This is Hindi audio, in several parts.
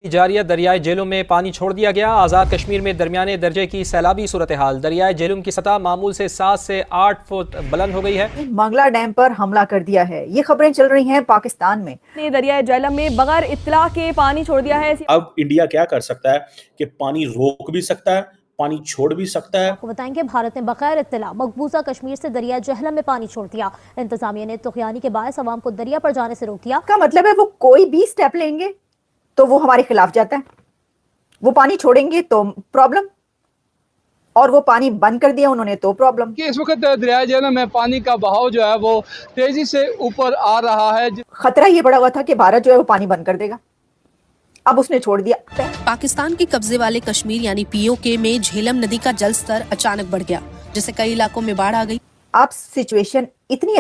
जारिया दरियाई झेलम में पानी छोड़ दिया गया। आज़ाद कश्मीर में दरमियाने दर्जे की सैलाबी सूरत हाल। दरियाई झेलम की सतह मामूल से 7 से 8 फुट बुलंद हो गई है। मंगला डैम पर हमला कर दिया है, ये खबरें चल रही हैं पाकिस्तान में। ने दरियाई झेलम में बगैर इत्तला के पानी छोड़ दिया है। अब इंडिया क्या कर सकता है कि पानी रोक भी सकता है, पानी छोड़ भी सकता है। आपको बताएंगे भारत ने बगैर इत्तला मकबूजा कश्मीर से दरिया झेलम में पानी छोड़ दिया। इंतजामिया ने तुगयानी के बायस अवाम को दरिया पर जाने से रोक दिया। का मतलब है वो कोई भी स्टेप लेंगे तो वो हमारे खिलाफ जाता है, वो पानी छोड़ेंगे तो प्रॉब्लम, और वो पानी बंद कर दिया उन्होंने तो प्रॉब्लम। कि इस वक्त दरियाई झेलम में पानी का बहाव जो है वो तेजी से ऊपर आ रहा है। खतरा ये बड़ा हुआ था कि भारत जो है वो पानी बंद कर देगा, अब उसने छोड़ दिया। पाकिस्तान के कब्जे वाले कश्मीर यानी पीओके में झेलम नदी का जल स्तर अचानक बढ़ गया, जिससे कई इलाकों में बाढ़ आ गई। अब सिचुएशन इतनी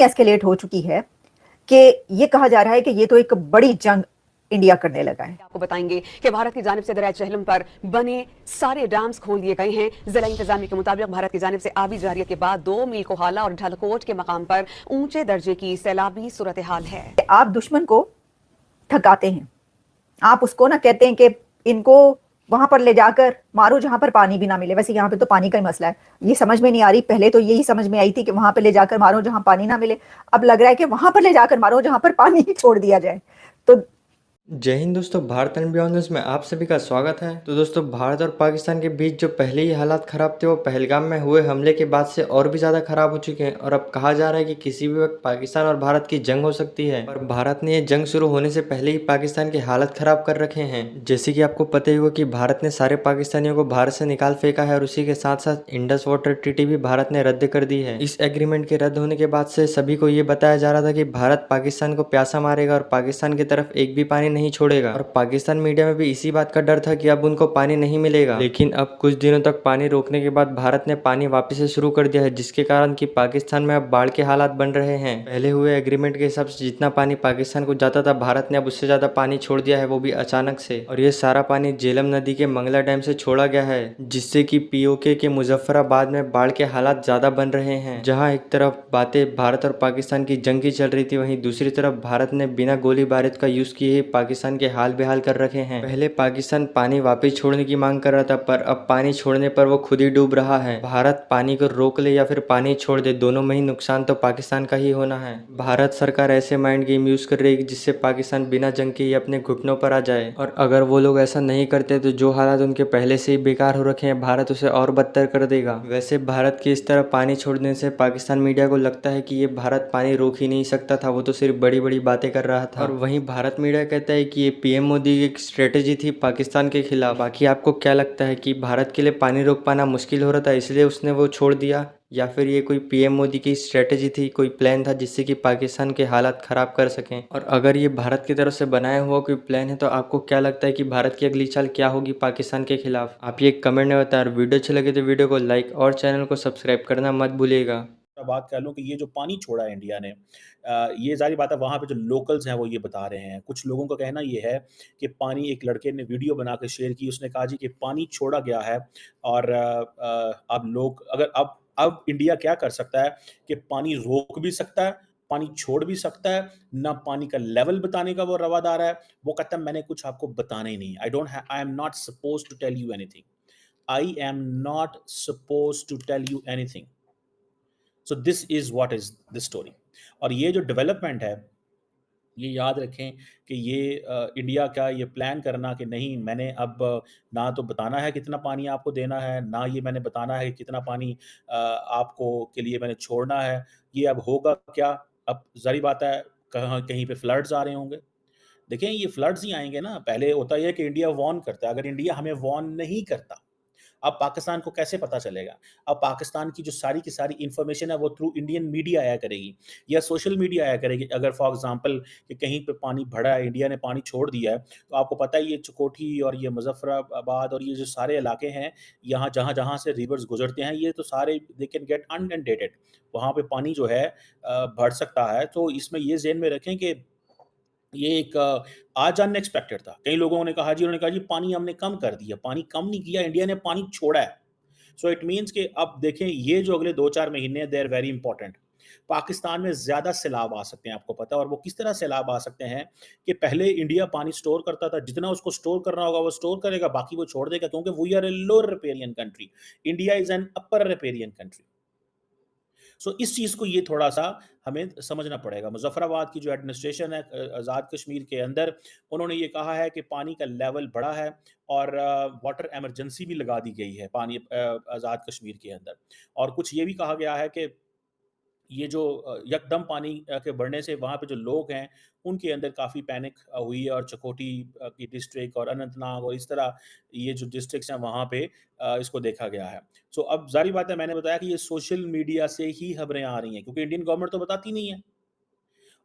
एस्केलेट हो चुकी है कि ये कहा जा रहा है कि ये तो एक बड़ी जंग इंडिया करने लगा है। आपको बताएंगे कि भारत की जानिब से दरिया झेलम पर बने सारे डैम्स खोल दिए गए हैं। जिला इंतजामिया के मुताबिक भारत की जानिब से आबी जारियत के बाद 2 मील कोहाला और ढलकोट के मकाम पर ऊंचे दर्जे की सैलाबी सूरत हाल है। आप दुश्मन को थकाते हैं, आप उसको ना कहते हैं कि इनको वहां पर ले जाकर मारो जहां पर पानी भी ना मिले। वैसे यहाँ पे तो पानी का ही मसला है, ये समझ में नहीं आ रही। पहले तो यही समझ में आई थी कि वहां पर ले जाकर मारो जहां पानी ना मिले, अब लग रहा है कि वहां पर ले जाकर मारो जहां पर पानी ही छोड़ दिया जाए। तो जय हिंद दोस्तों, भारत एंड बियॉन्ड न्यूज़ में आप सभी का स्वागत है। तो दोस्तों, भारत और पाकिस्तान के बीच जो पहले ही हालात खराब थे वो पहलगाम में हुए हमले के बाद से और भी ज़्यादा खराब हो चुके हैं, और अब कहा जा रहा है कि किसी भी वक्त पाकिस्तान और भारत की जंग हो सकती है। और भारत ने ये जंग शुरू होने से पहले ही पाकिस्तान की हालत खराब कर रखे हैं। जैसे कि आपको पता ही होगा कि भारत ने सारे पाकिस्तानियों को भारत से निकाल फेंका है, और उसी के साथ साथ इंडस वाटर ट्रीटी भी भारत ने रद्द कर दी है। इस एग्रीमेंट के रद्द होने के बाद से सभी को ये बताया जा रहा था कि भारत पाकिस्तान को प्यासा मारेगा और पाकिस्तान की तरफ एक भी पानी नहीं छोड़ेगा। और पाकिस्तान मीडिया में भी इसी बात का डर था कि अब उनको पानी नहीं मिलेगा। लेकिन अब कुछ दिनों तक पानी रोकने के बाद भारत ने पानी वापस से शुरू कर दिया है, जिसके कारण कि पाकिस्तान में अब बाढ़ के हालात बन रहे हैं। पहले हुए एग्रीमेंट के हिसाब से जितना पानी पाकिस्तान को जाता था, भारत ने अब उससे ज्यादा पानी छोड़ दिया है, वो भी अचानक से। और ये सारा पानी झेलम नदी के मंगला डैम से छोड़ा गया है, जिससे कि पीओके के मुजफ्फराबाद में बाढ़ के हालात ज्यादा बन रहे हैं। जहाँ एक तरफ बातें भारत और पाकिस्तान की जंग की चल रही थी, वहीं दूसरी तरफ भारत ने बिना गोली बारूद का यूज किए ही पाकिस्तान के हाल बेहाल कर रखे हैं। पहले पाकिस्तान पानी वापस छोड़ने की मांग कर रहा था, पर अब पानी छोड़ने पर वो खुद ही डूब रहा है। भारत पानी को रोक ले या फिर पानी छोड़ दे, दोनों में ही नुकसान तो पाकिस्तान का ही होना है। भारत सरकार ऐसे माइंड गेम यूज कर रही है जिससे पाकिस्तान बिना जंग के ही अपने घुटनों पर आ जाए। और अगर वो लोग ऐसा नहीं करते तो जो हालात उनके पहले से ही बेकार हो रखे हैं, भारत उसे और बदतर कर देगा। वैसे भारत की इस तरह पानी छोड़ने से पाकिस्तान मीडिया को लगता है कि ये भारत पानी रोक ही नहीं सकता था, वो तो सिर्फ बड़ी बड़ी बातें कर रहा था। और वहीं भारत मीडिया कहता है कि ये पीएम मोदी की एक स्ट्रेटेजी थी पाकिस्तान के खिलाफ। बाकी आपको क्या लगता है कि भारत के लिए पानी रोक पाना मुश्किल हो रहा था इसलिए उसने वो छोड़ दिया, या फिर ये कोई पीएम मोदी की स्ट्रेटेजी थी, कोई प्लान था जिससे कि पाकिस्तान के हालात खराब कर सकें? और अगर ये भारत की तरफ से बनाया हुआ कोई प्लान है तो आपको क्या लगता है कि भारत की अगली चाल क्या होगी पाकिस्तान के खिलाफ? आप ये कमेंट में बताएं। वीडियो अच्छी लगे तो वीडियो को लाइक और चैनल को सब्सक्राइब करना मत भूलिएगा। बात कर लूँ कि ये जो पानी छोड़ा है इंडिया ने, ये जारी बात है, वहाँ पे जो लोकल्स हैं वो ये बता रहे हैं। कुछ लोगों का कहना ये है कि पानी, एक लड़के ने वीडियो बना के शेयर की, उसने कहा जी कि पानी छोड़ा गया है, और अब लोग अगर अब इंडिया क्या कर सकता है कि पानी रोक भी सकता है, पानी छोड़ भी सकता है ना। पानी का लेवल बताने का वो रवादार है। वो कहता है मैंने कुछ आपको बताना ही नहीं। I am not suppose to tell you anything. I am not suppose to tell you anything. So this is what is the story. और ये जो डेवलपमेंट है, ये याद रखें कि ये इंडिया का ये प्लान करना कि नहीं, मैंने अब ना तो बताना है कितना पानी आपको देना है, ना ये मैंने बताना है कि कितना पानी आपको के लिए मैंने छोड़ना है। ये अब होगा क्या? अब ज़ाहिर बात है कहाँ कहीं पे फ्लड्स आ रहे होंगे। देखें, ये फ्लड्स ही आएंगे ना। पहले होता है कि इंडिया वार्न करता है। अगर इंडिया हमें वार्न नहीं करता, अब पाकिस्तान को कैसे पता चलेगा? अब पाकिस्तान की जो सारी की सारी इन्फॉर्मेशन है वो थ्रू इंडियन मीडिया आया करेगी या सोशल मीडिया आया करेगी। अगर फॉर एग्जांपल कि कहीं पे पानी भरा है, इंडिया ने पानी छोड़ दिया है, तो आपको पता है ये चकोठी और ये मुजफ्फराबाद और ये जो सारे इलाके हैं, यहाँ जहाँ जहाँ से रिवर्स गुजरते हैं, ये तो सारे दे कैन गेट अनइंडेटेड। वहाँ पे पानी जो है बढ़ सकता है। तो इसमें ये ज़हन में रखें कि ये एक आज अनएक्सपेक्टेड था। कई लोगों ने कहा जी, उन्होंने कहा जी पानी हमने कम कर दिया। पानी कम नहीं किया, इंडिया ने पानी छोड़ा है। सो इट मीन्स कि अब देखें, ये जो अगले 2-4 महीने हैं, they are very important. Pakistan में ज़्यादा सैलाब आ सकते हैं, आपको पता है। और वो किस तरह सैलाब आ सकते हैं कि पहले इंडिया पानी स्टोर करता था, जितना उसको स्टोर करना होगा वो स्टोर करेगा, बाकी वो छोड़ देगा, क्योंकि we are a lower riparian country, India is an upper riparian country. So इस चीज़ को ये थोड़ा-सा हमें समझना पड़ेगा। मुज़फ़्फ़राबाद की जो एडमिनिस्ट्रेशन है आज़ाद कश्मीर के अंदर, उन्होंने ये कहा है कि पानी का लेवल बढ़ा है और वाटर इमरजेंसी भी लगा दी गई है पानी आज़ाद कश्मीर के अंदर। और कुछ ये भी कहा गया है कि ये जो यकदम पानी के बढ़ने से वहाँ पे जो लोग हैं, उनके अंदर काफ़ी पैनिक हुई है और चकोटी की डिस्ट्रिक्ट और अनंतनाग और इस तरह ये जो डिस्ट्रिक्ट्स हैं वहाँ पे इसको देखा गया है। सो अब ज़ाहिर बात है, मैंने बताया कि ये सोशल मीडिया से ही खबरें आ रही हैं, क्योंकि इंडियन गवर्नमेंट तो बताती नहीं है।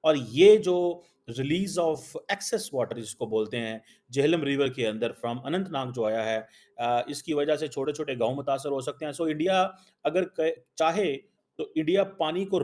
और ये जो रिलीज़ ऑफ एक्सेस वाटर जिसको बोलते हैं, झेलम रिवर के अंदर फ्रॉम अनंतनाग जो आया है, इसकी वजह से छोटे-छोटे गाँव मुतासर हो सकते हैं। सो इंडिया अगर क चाहे तो इंडिया पानी को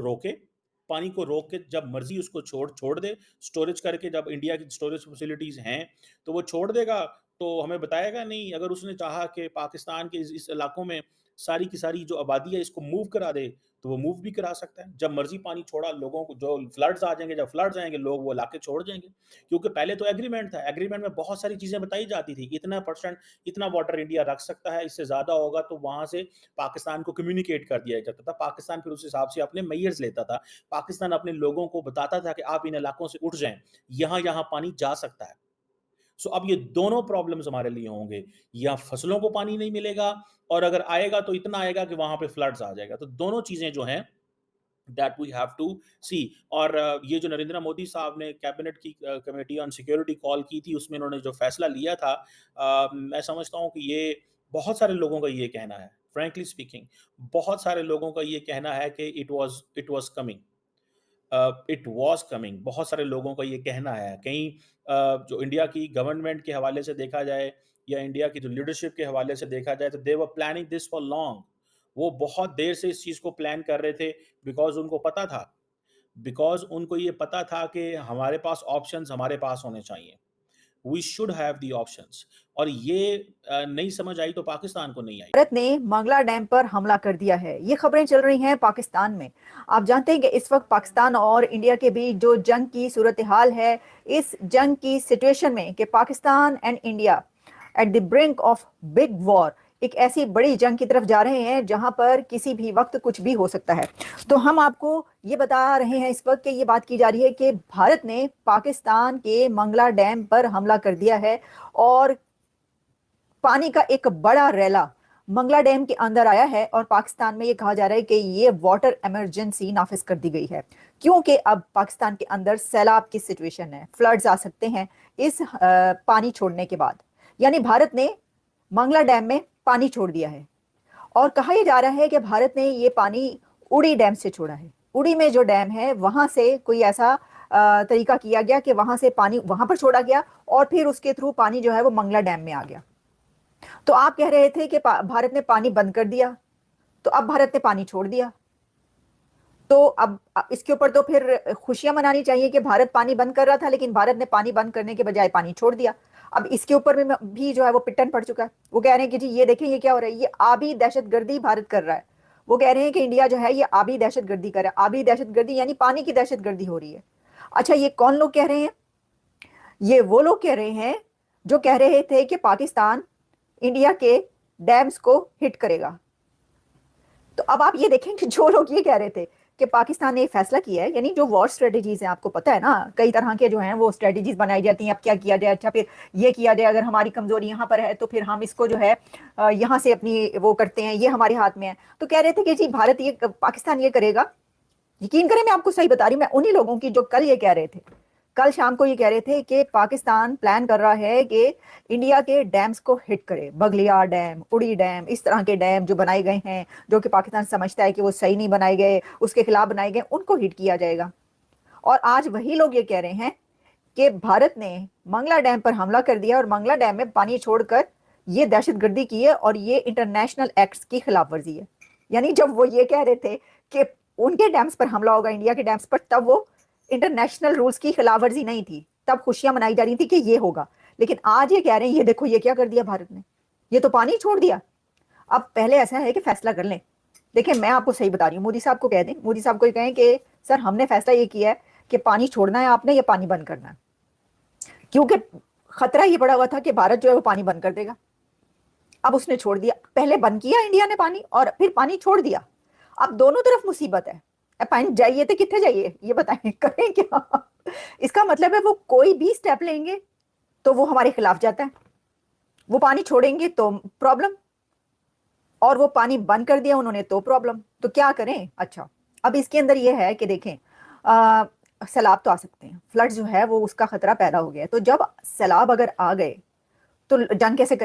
रोक के जब मर्ज़ी उसको छोड़ छोड़ दे, स्टोरेज करके जब इंडिया की स्टोरेज फैसिलिटीज़ हैं, तो वो छोड़ देगा, तो हमें बताएगा नहीं। अगर उसने चाहा कि पाकिस्तान के इस इलाकों में सारी की सारी जो आबादी है इसको मूव करा दे, तो वो मूव भी करा सकता है। जब मर्ज़ी पानी छोड़ा, लोगों को जो फ्लड्स आ जाएँगे, जब फ्लड्स आएँगे, लोग वो इलाके छोड़ जाएँगे। क्योंकि पहले तो एग्रीमेंट था, एग्रीमेंट में बहुत सारी चीज़ें बताई जाती थी, इतना परसेंट, इतना वाटर इंडिया रख सकता है, इससे ज़्यादा होगा तो वहाँ से पाकिस्तान को कम्युनिकेट कर दिया जाता था। पाकिस्तान फिर उस हिसाब से अपने मेजर्स लेता था। पाकिस्तान अपने लोगों को बताता था कि आप इन इलाकों से उठ जाएँ, यहाँ-यहाँ पानी जा सकता है। सो अब ये दोनों प्रॉब्लम्स हमारे लिए होंगे, या फसलों को पानी नहीं मिलेगा, और अगर आएगा तो इतना आएगा कि वहाँ पे फ्लड्स आ जाएगा। तो दोनों चीज़ें जो हैं दैट वी हैव टू सी। और ये जो नरेंद्र मोदी साहब ने कैबिनेट की कमेटी ऑन सिक्योरिटी कॉल की थी, उसमें उन्होंने जो फैसला लिया था, मैं समझता हूँ कि ये बहुत सारे लोगों का ये कहना है, फ्रैंकली स्पीकिंग, बहुत सारे लोगों का ये कहना है कि it was coming. It was coming, बहुत सारे लोगों का ये कहना है। कहीं जो इंडिया की गवर्नमेंट के हवाले से देखा जाए, या इंडिया की जो लीडरशिप के हवाले से देखा जाए, तो they were planning this for long. वो बहुत देर से इस चीज़ को प्लान कर रहे थे, बिकॉज़ उनको ये पता था कि हमारे पास ऑप्शंस हमारे पास होने चाहिए। We should have the options. और ये नहीं समझ आई तो पाकिस्तान को नहीं आई। भारत ने मंगला डैम पर हमला कर दिया है, ये खबरें चल रही हैं पाकिस्तान में। आप जानते हैं कि इस वक्त पाकिस्तान और इंडिया के बीच जो जंग की सूरत हाल है, इस जंग की सिचुएशन में कि Pakistan and India at the brink of big war, एक ऐसी बड़ी जंग की तरफ जा रहे हैं जहां पर किसी भी वक्त कुछ भी हो सकता है। तो हम आपको ये बता रहे हैं इस वक्त कि ये बात की जा रही है कि भारत ने पाकिस्तान के मंगला डैम पर हमला कर दिया है और पानी का एक बड़ा रैला मंगला डैम के अंदर आया है। और पाकिस्तान में ये कहा जा रहा है कि ये वाटर इमरजेंसी नाफिज कर दी गई है, क्योंकि अब पाकिस्तान के अंदर सैलाब की सिचुएशन है, फ्लड्स आ सकते हैं इस पानी छोड़ने के बाद। यानी भारत ने मंगला डैम में पानी छोड़ दिया है, और कहा यह जा रहा है कि भारत ने ये पानी उड़ी डैम से छोड़ा है। उड़ी में जो डैम है वहां से कोई ऐसा तरीका किया गया कि वहां से पानी वहां पर छोड़ा गया, और फिर उसके थ्रू पानी जो है वो मंगला डैम में आ गया। तो आप कह रहे थे कि भारत ने पानी बंद कर दिया, तो अब भारत ने पानी छोड़ दिया, तो अब इसके ऊपर तो फिर खुशियां मनानी चाहिए कि भारत पानी बंद कर रहा था, लेकिन भारत ने पानी बंद करने के बजाय पानी छोड़ दिया। अब इसके ऊपर भी जो है वो पिटन पड़ चुका है। वो कह रहे हैं कि जी ये देखें ये क्या हो रहा है, ये आबी दहशतगर्दी भारत कर रहा है। वो कह रहे हैं कि इंडिया जो है ये आबी दहशतगर्दी कर रहा है। आबी दहशतगर्दी यानी पानी की दहशतगर्दी हो रही है। अच्छा, ये कौन लोग कह रहे हैं? ये वो लोग कह रहे हैं जो कह रहे थे कि पाकिस्तान इंडिया के डैम्स को हिट करेगा। तो अब आप ये देखें कि जो लोग ये कह रहे थे कि पाकिस्तान ने फैसला किया है, यानी जो वॉर स्ट्रेटेजीज हैं, आपको पता है ना, कई तरह के जो हैं वो स्ट्रेटेजीज बनाई जाती हैं। अब क्या किया जाए, अच्छा फिर ये किया जाए, अगर हमारी कमजोरी यहाँ पर है तो फिर हम इसको जो है यहाँ से अपनी वो करते हैं, ये हमारे हाथ में है। तो कह रहे थे कि जी भारत ये पाकिस्तान ये करेगा। यकीन करें, मैं आपको सही बता रही हूँ, मैं उन्हीं लोगों की जो कल ये कह रहे थे, कल शाम को ये कह रहे थे कि पाकिस्तान प्लान कर रहा है कि इंडिया के डैम्स को हिट करे। बगलियार डैम, उड़ी डैम, इस तरह के डैम जो बनाए गए हैं, जो कि पाकिस्तान समझता है कि वो सही नहीं बनाए गए, उसके खिलाफ बनाए गए, उनको हिट किया जाएगा। और आज वही लोग ये कह रहे हैं कि भारत ने मंगला डैम पर हमला कर दिया और मंगला डैम में पानी छोड़कर ये दहशतगर्दी की है और ये इंटरनेशनल एक्ट्स की खिलाफ वर्जी है। यानी जब वो ये कह रहे थे कि उनके डैम्स पर हमला होगा, इंडिया के डैम्स पर, तब वो इंटरनेशनल रूल्स की खिलाफवर्जी नहीं थी, तब खुशियां मनाई जा रही थी कि ये होगा। लेकिन आज ये कह रहे हैं ये देखो ये क्या कर दिया भारत ने, ये तो पानी छोड़ दिया। अब पहले ऐसा है कि फैसला कर लें देखिए मैं आपको सही बता रही हूँ, मोदी साहब को कह दें, मोदी साहब को ये कहें कि सर हमने फैसला ये किया है कि पानी छोड़ना है आपने या पानी बंद करना है, क्योंकि खतरा ये पड़ा हुआ था कि भारत जो है वो पानी बंद कर देगा। अब उसने छोड़ दिया, पहले बंद किया इंडिया ने पानी और फिर पानी छोड़ दिया। अब दोनों तरफ मुसीबत है। अब पानी जाइए तो कितने जाइए, ये बताएं, करें क्या? इसका मतलब है वो कोई भी स्टेप लेंगे तो वो हमारे खिलाफ जाता है, वो पानी छोड़ेंगे तो प्रॉब्लम, और वो पानी बंद कर दिया उन्होंने तो प्रॉब्लम। तो क्या करें? अच्छा, अब इसके अंदर ये है कि देखें, सैलाब तो आ सकते हैं, फ्लड जो है वो उसका खतरा पैदा हो गया है। तो जब सैलाब अगर आ गए तो जंग कैसे करें?